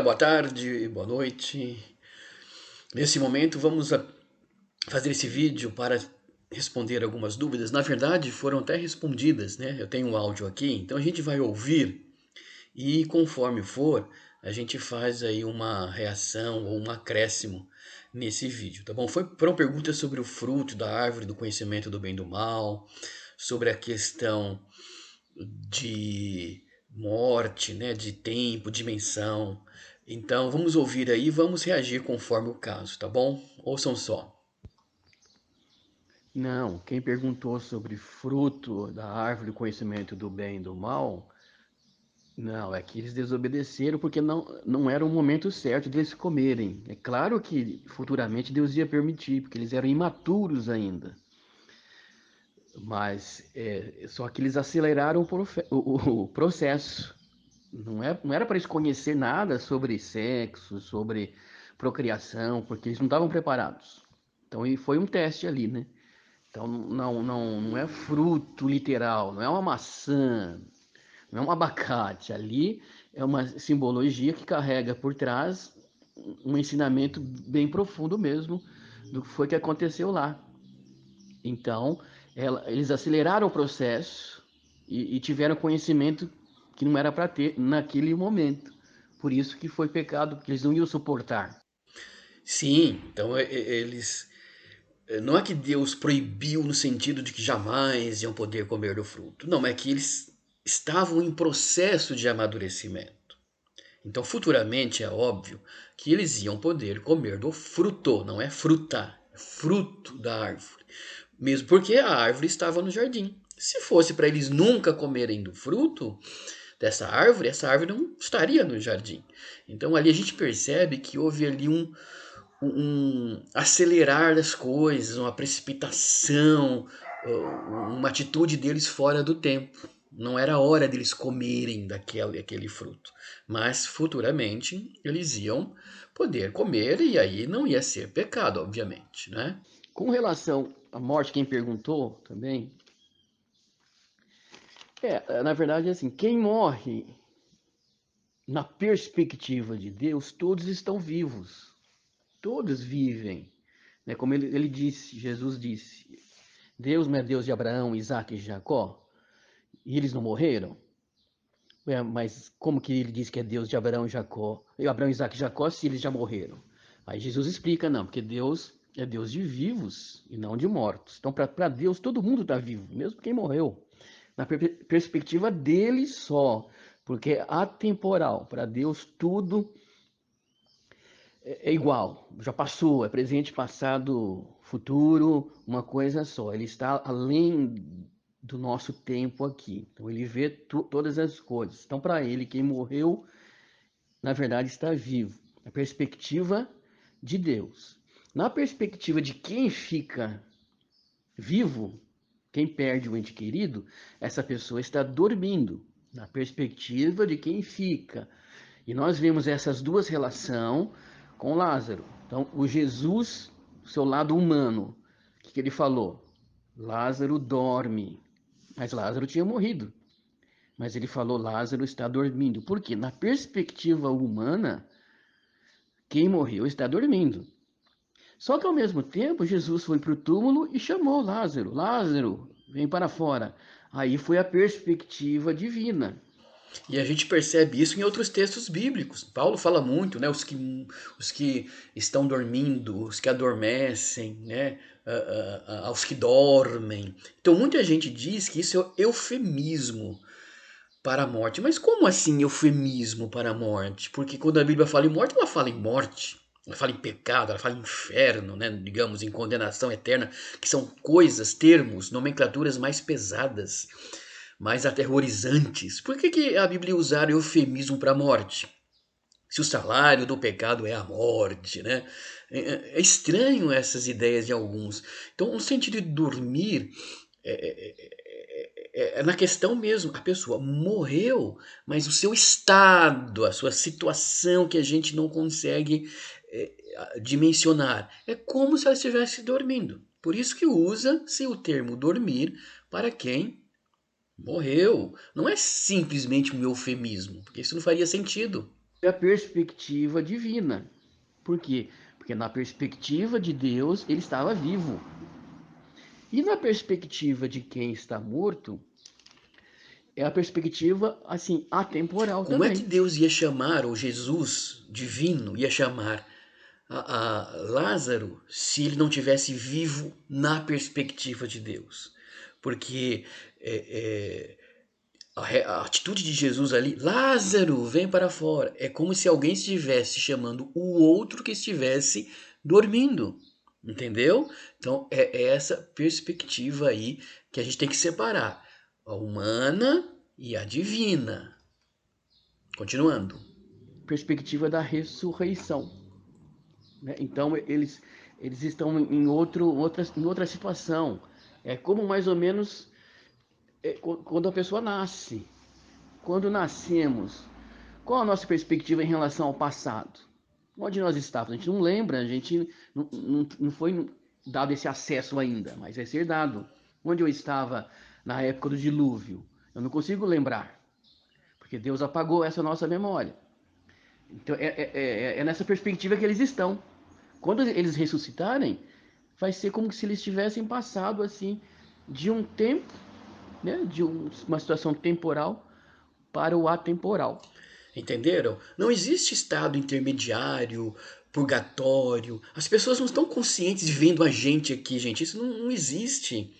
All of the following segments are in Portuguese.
dia, boa tarde, boa noite. Nesse momento vamos fazer esse vídeo para responder algumas dúvidas. Na verdade, foram até respondidas, né? Eu tenho um áudio aqui, então a gente vai ouvir e conforme for, a gente faz aí uma reação ou um acréscimo nesse vídeo, tá bom? Foram perguntas sobre o fruto da árvore do conhecimento do bem e do mal, sobre a questão de morte, né, de tempo, dimensão. Então vamos ouvir aí e vamos reagir conforme o caso, tá bom? Ouçam só. Não, quem perguntou sobre fruto da árvore do conhecimento do bem e do mal, não, é que eles desobedeceram porque não era o momento certo deles comerem. É claro que futuramente Deus ia permitir, porque eles eram imaturos ainda. Mas só que eles aceleraram o processo. Não era para eles conhecer nada sobre sexo, sobre procriação, porque eles não estavam preparados. Então foi um teste ali, né? Então não é fruto literal, não é uma maçã, não é um abacate. Ali é uma simbologia que carrega por trás um ensinamento bem profundo mesmo do que foi que aconteceu lá. Então eles aceleraram o processo e tiveram conhecimento que não era para ter naquele momento. Por isso que foi pecado, porque eles não iam suportar. Sim, então eles. Não é que Deus proibiu no sentido de que jamais iam poder comer do fruto. Não, é que eles estavam em processo de amadurecimento. Então, futuramente é óbvio que eles iam poder comer do fruto, não é fruta, é fruto da árvore. Mesmo porque a árvore estava no jardim. Se fosse para eles nunca comerem do fruto dessa árvore, essa árvore não estaria no jardim. Então ali a gente percebe que houve ali um acelerar das coisas, uma precipitação, uma atitude deles fora do tempo. Não era hora deles comerem daquele fruto. Mas futuramente eles iam poder comer e aí não ia ser pecado, obviamente, né? Com relação à morte, quem perguntou também, na verdade, é assim, quem morre na perspectiva de Deus, todos estão vivos, todos vivem. Né? Como ele disse, Jesus disse, Deus não é Deus de Abraão, Isaac e Jacó, e eles não morreram? Mas como que ele diz que é Deus de Abraão e Jacó, Abraão, Isaac e Jacó, se eles já morreram? Aí Jesus explica, não, porque Deus é Deus de vivos e não de mortos. Então, para Deus, todo mundo está vivo, mesmo quem morreu. Na perspectiva dele só, porque é atemporal. Para Deus, tudo é igual, já passou, é presente, passado, futuro, uma coisa só. Ele está além do nosso tempo aqui. Então ele vê todas as coisas. Então para ele quem morreu, na verdade está vivo. A perspectiva de Deus. Na perspectiva de quem fica vivo, quem perde o ente querido, essa pessoa está dormindo. Na perspectiva de quem fica. E nós vemos essas duas relações com Lázaro. Então, o Jesus, seu lado humano, o que ele falou? Lázaro dorme. Mas Lázaro tinha morrido. Mas ele falou: Lázaro está dormindo. Por quê? Na perspectiva humana, quem morreu está dormindo. Só que ao mesmo tempo, Jesus foi para o túmulo e chamou Lázaro: Lázaro, vem para fora. Aí foi a perspectiva divina. E a gente percebe isso em outros textos bíblicos. Paulo fala muito, né? Os que estão dormindo, os que adormecem, né? Aos que dormem. Então muita gente diz que isso é eufemismo para a morte. Mas como assim eufemismo para a morte? Porque quando a Bíblia fala em morte, ela fala em morte. Ela fala em pecado, ela fala em inferno, né? Digamos, em condenação eterna, que são coisas, termos, nomenclaturas mais pesadas, mais aterrorizantes. Por que a Bíblia usar eufemismo para a morte? Se o salário do pecado é a morte, né? É estranho essas ideias de alguns. Então, no sentido de dormir, é na questão mesmo, a pessoa morreu, mas o seu estado, a sua situação que a gente não consegue dimensionar, é como se ela estivesse dormindo. Por isso que usa-se o termo dormir para quem morreu. Não é simplesmente um eufemismo, porque isso não faria sentido. a perspectiva divina. Por quê? Porque na perspectiva de Deus, ele estava vivo. E na perspectiva de quem está morto, é a perspectiva, assim, atemporal Como é que também. Deus ia chamar, ou Jesus divino ia chamar a Lázaro se ele não tivesse vivo na perspectiva de Deus? Porque é, a atitude de Jesus ali, Lázaro, vem para fora, é como se alguém estivesse chamando o outro que estivesse dormindo, entendeu? Então é essa perspectiva aí que a gente tem que separar, a humana e a divina. Continuando. Perspectiva da ressurreição. Né? Então, eles estão em outra situação. É como mais ou menos quando a pessoa nasce. Quando nascemos, qual a nossa perspectiva em relação ao passado? Onde nós estávamos? A gente não lembra, a gente não foi dado esse acesso ainda, mas vai ser dado. Onde eu estava na época do dilúvio? Eu não consigo lembrar, porque Deus apagou essa nossa memória. Então é nessa perspectiva que eles estão. Quando eles ressuscitarem, vai ser como se eles tivessem passado assim de um tempo, né, uma situação temporal para o atemporal. Entenderam? Não existe estado intermediário, purgatório. As pessoas não estão conscientes de vendo a gente aqui, gente. Isso não existe.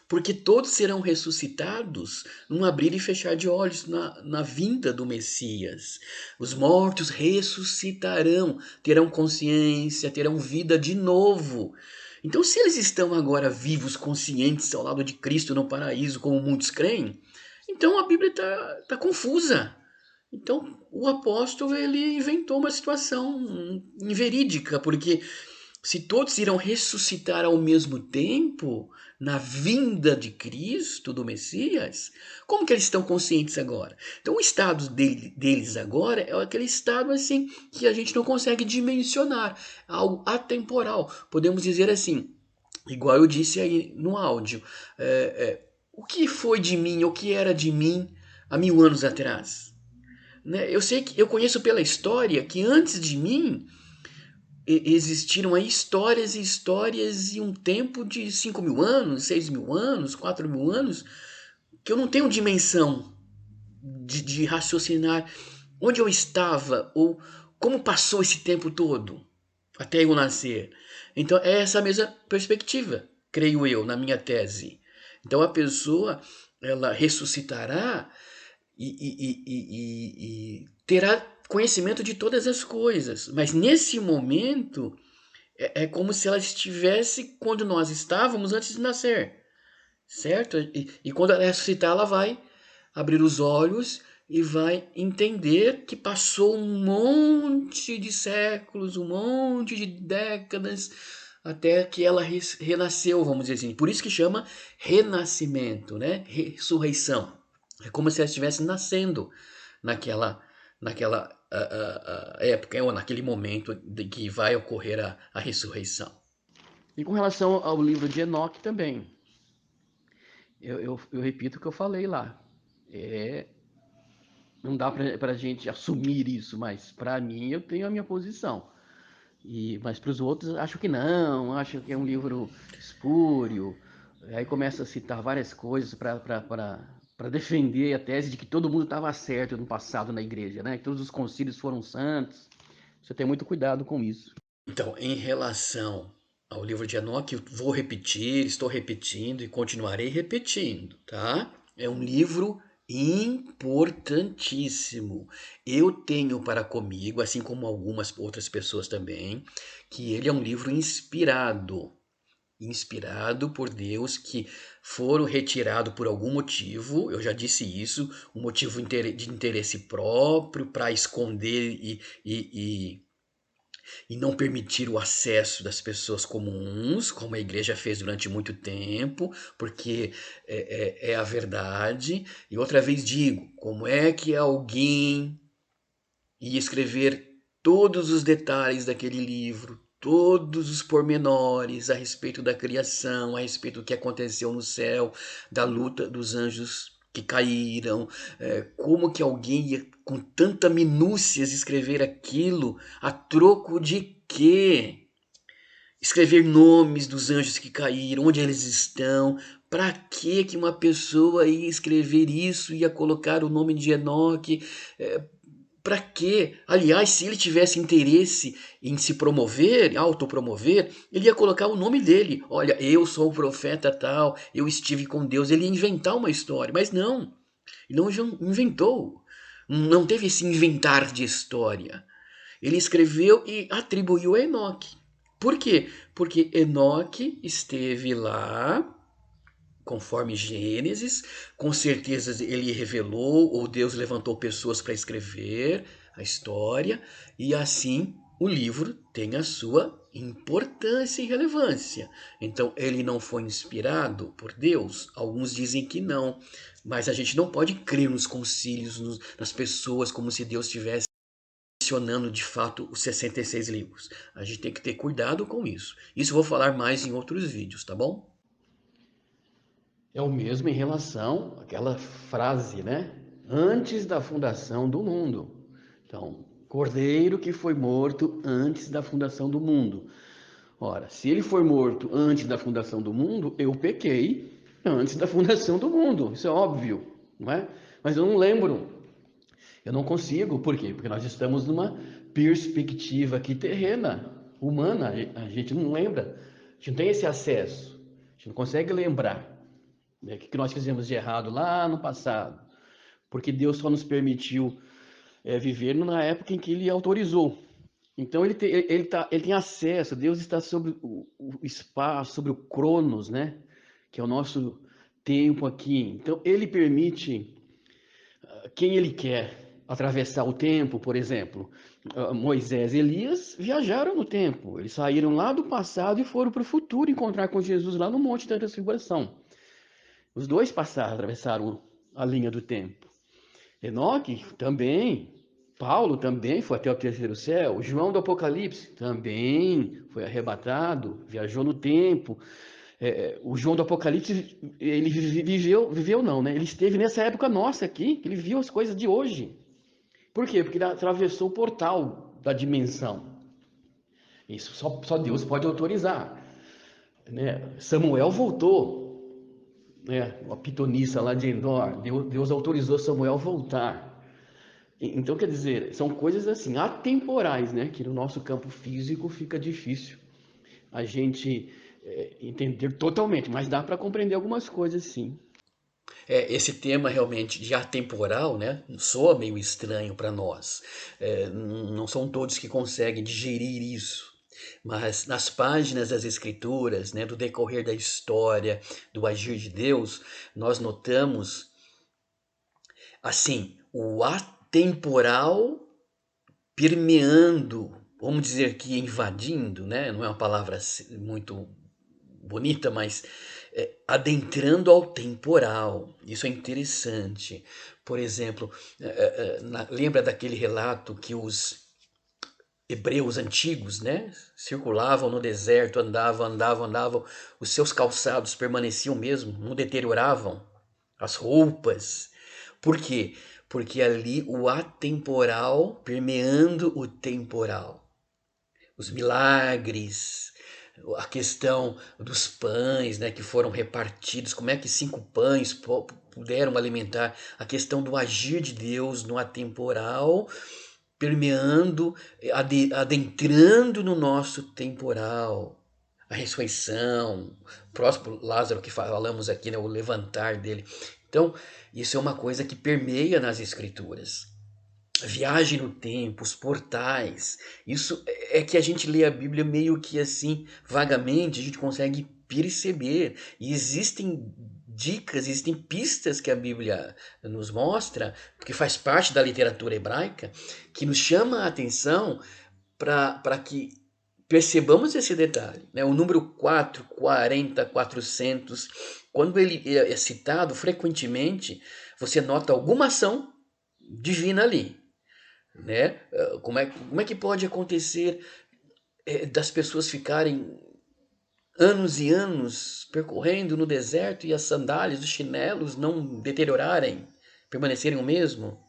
Porque todos serão ressuscitados num abrir e fechar de olhos na vinda do Messias. Os mortos ressuscitarão, terão consciência, terão vida de novo. Então, se eles estão agora vivos, conscientes ao lado de Cristo no paraíso, como muitos creem, então a Bíblia está confusa. Então, o apóstolo ele inventou uma situação inverídica, porque se todos irão ressuscitar ao mesmo tempo na vinda de Cristo, do Messias, como que eles estão conscientes agora? Então, o estado deles agora é aquele estado assim que a gente não consegue dimensionar, algo atemporal. Podemos dizer assim, igual eu disse aí no áudio, o que foi de mim, o que era de mim há 1000 anos atrás? Né? Eu sei que eu conheço pela história que antes de mim existiram aí histórias e histórias e um tempo de 5.000 anos, 6.000 anos, 4.000 anos, que eu não tenho dimensão de raciocinar onde eu estava ou como passou esse tempo todo até eu nascer. Então é essa mesma perspectiva, creio eu, na minha tese. Então a pessoa ela ressuscitará e terá conhecimento de todas as coisas. Mas nesse momento é como se ela estivesse quando nós estávamos antes de nascer, certo? E quando ela ressuscitar, ela vai abrir os olhos e vai entender que passou um monte de séculos, um monte de décadas, até que ela renasceu, vamos dizer assim. Por isso que chama renascimento, né? Ressurreição. É como se ela estivesse nascendo naquela época, ou naquele momento de que vai ocorrer a ressurreição. E com relação ao livro de Enoque também, eu repito o que eu falei lá. É, não dá para a gente assumir isso, mas para mim eu tenho a minha posição. Mas para os outros acho que não, acho que é um livro espúrio. Aí começa a citar várias coisas para defender a tese de que todo mundo estava certo no passado na igreja, né? Que todos os concílios foram santos. Você tem muito cuidado com isso. Então, em relação ao livro de Enoque, eu vou repetir, estou repetindo e continuarei repetindo, tá? É um livro importantíssimo. Eu tenho para comigo, assim como algumas outras pessoas também, que ele é um livro inspirado por Deus, que foram retirados por algum motivo, eu já disse isso, um motivo de interesse próprio, para esconder e não permitir o acesso das pessoas comuns, como a igreja fez durante muito tempo, porque é a verdade. E outra vez digo, como é que alguém ia escrever todos os detalhes daquele livro, todos os pormenores a respeito da criação, a respeito do que aconteceu no céu, da luta dos anjos que caíram, como que alguém ia com tanta minúcias escrever aquilo, a troco de quê? Escrever nomes dos anjos que caíram, onde eles estão. Para que uma pessoa ia escrever isso, ia colocar o nome de Enoque? Para quê? Aliás, se ele tivesse interesse em se promover, autopromover, ele ia colocar o nome dele. Olha, eu sou o profeta tal, eu estive com Deus. Ele ia inventar uma história, mas não. Ele não inventou. Não teve esse inventar de história. Ele escreveu e atribuiu a Enoque. Por quê? Porque Enoque esteve lá, conforme Gênesis, com certeza ele revelou, ou Deus levantou pessoas para escrever a história, e assim o livro tem a sua importância e relevância. Então, ele não foi inspirado por Deus? Alguns dizem que não, mas a gente não pode crer nos concílios, nas pessoas, como se Deus tivesse mencionando de fato os 66 livros. A gente tem que ter cuidado com isso. Isso eu vou falar mais em outros vídeos, tá bom? É o mesmo em relação àquela frase, né? Antes da fundação do mundo. Então, Cordeiro que foi morto antes da fundação do mundo. Ora, se ele foi morto antes da fundação do mundo, eu pequei antes da fundação do mundo. Isso é óbvio, não é? Mas eu não lembro. Eu não consigo, por quê? Porque nós estamos numa perspectiva aqui terrena, humana. A gente não lembra, a gente não tem esse acesso, a gente não consegue lembrar, né, o que nós fizemos de errado lá no passado, porque Deus só nos permitiu viver na época em que Ele autorizou. Então ele tem acesso, Deus está sobre o espaço, sobre o Cronos, né? Que é o nosso tempo aqui. Então ele permite quem ele quer atravessar o tempo, por exemplo. Moisés e Elias viajaram no tempo. Eles saíram lá do passado e foram para o futuro encontrar com Jesus lá no Monte da Transfiguração. Os dois passaram, atravessaram a linha do tempo. Enoque também, Paulo também foi até o terceiro céu, João do Apocalipse também foi arrebatado, viajou no tempo. O João do Apocalipse, ele viveu não, né? Ele esteve nessa época nossa aqui, ele viu as coisas de hoje. Por quê? Porque ele atravessou o portal da dimensão. Isso só Deus pode autorizar, né? Samuel voltou, né? A pitonisa lá de Endor, Deus autorizou Samuel voltar. Então, quer dizer, são coisas assim, atemporais, né? Que no nosso campo físico fica difícil a gente entender totalmente, mas dá para compreender algumas coisas, sim. Esse tema realmente de atemporal, né, soa meio estranho para nós. Não são todos que conseguem digerir isso. Mas nas páginas das Escrituras, né, do decorrer da história, do agir de Deus, nós notamos, assim, o atemporal permeando, vamos dizer que invadindo, né? Não é uma palavra muito bonita, mas adentrando ao temporal. Isso é interessante. Por exemplo, lembra daquele relato que os hebreus antigos, né, circulavam no deserto, andavam, os seus calçados permaneciam mesmo, não deterioravam, as roupas. Por quê? Porque ali o atemporal permeando o temporal. Os milagres, a questão dos pães, né, que foram repartidos, como é que 5 pães puderam alimentar, a questão do agir de Deus no atemporal, permeando, adentrando no nosso temporal. A ressurreição, o próximo Lázaro que falamos aqui, né, o levantar dele. Então, isso é uma coisa que permeia nas escrituras. A viagem no tempo, os portais. Isso é que a gente lê a Bíblia meio que assim, vagamente, a gente consegue perceber. E existem dicas, existem pistas que a Bíblia nos mostra, porque faz parte da literatura hebraica, que nos chama a atenção para que percebamos esse detalhe. Né? O número 4, 40, 400, quando ele é citado frequentemente, você nota alguma ação divina ali, né? Como é que pode acontecer das pessoas ficarem anos e anos percorrendo no deserto e as sandálias, os chinelos não deteriorarem, permanecerem o mesmo?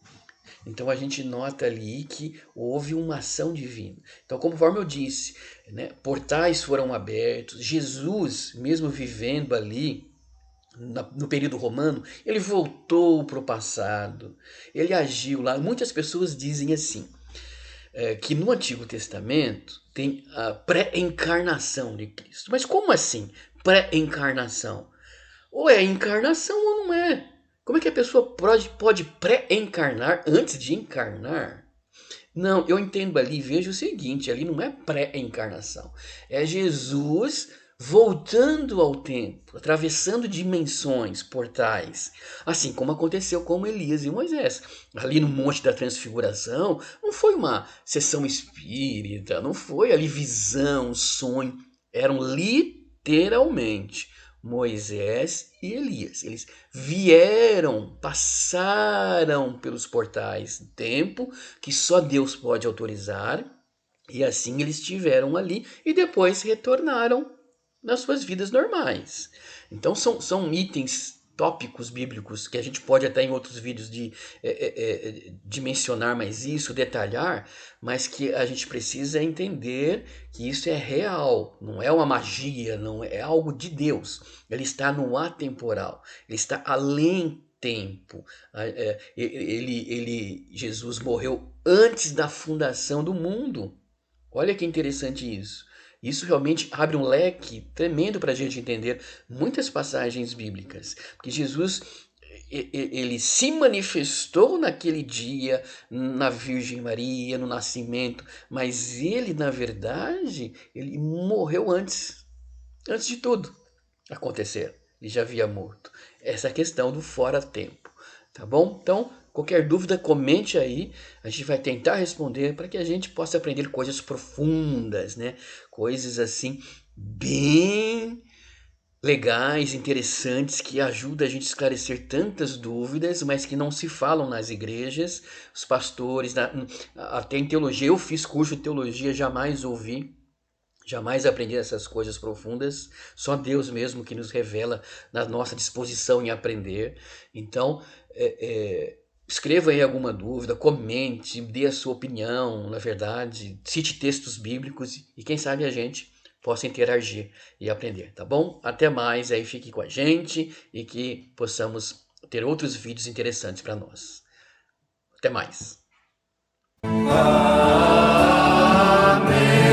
Então a gente nota ali que houve uma ação divina. Então, conforme eu disse, né, portais foram abertos, Jesus, mesmo vivendo ali no período romano, ele voltou para o passado, ele agiu lá. Muitas pessoas dizem assim, que no Antigo Testamento tem a pré-encarnação de Cristo. Mas como assim pré-encarnação? Ou é encarnação ou não é. Como é que a pessoa pode pré-encarnar antes de encarnar? Não, eu entendo ali, vejo o seguinte, ali não é pré-encarnação. É Jesus voltando ao tempo, atravessando dimensões, portais, assim como aconteceu com Elias e Moisés. Ali no Monte da Transfiguração, não foi uma sessão espírita, não foi ali visão, sonho, eram literalmente Moisés e Elias. Eles vieram, passaram pelos portais do tempo, que só Deus pode autorizar, e assim eles estiveram ali e depois retornaram nas suas vidas normais. Então são itens, tópicos bíblicos que a gente pode até em outros vídeos de mencionar mais isso, detalhar, mas que a gente precisa entender que isso é real, não é uma magia, não é algo de Deus. Ele está no atemporal, ele está além tempo. Jesus morreu antes da fundação do mundo. Olha que interessante isso. Isso realmente abre um leque tremendo para a gente entender muitas passagens bíblicas. Porque Jesus, ele se manifestou naquele dia na Virgem Maria, no nascimento, mas ele, na verdade, ele morreu antes de tudo acontecer. Ele já havia morto. Essa questão do fora-tempo. Tá bom? Então, qualquer dúvida, comente aí. A gente vai tentar responder para que a gente possa aprender coisas profundas, né? Coisas assim, bem legais, interessantes, que ajudam a gente a esclarecer tantas dúvidas, mas que não se falam nas igrejas. Os pastores, até em teologia, eu fiz curso de teologia, jamais ouvi. Jamais aprendi essas coisas profundas, só Deus mesmo que nos revela na nossa disposição em aprender. Então, escreva aí alguma dúvida, comente, dê a sua opinião, na verdade, cite textos bíblicos e quem sabe a gente possa interagir e aprender, tá bom? Até mais, aí fique com a gente e que possamos ter outros vídeos interessantes para nós. Até mais. Amém.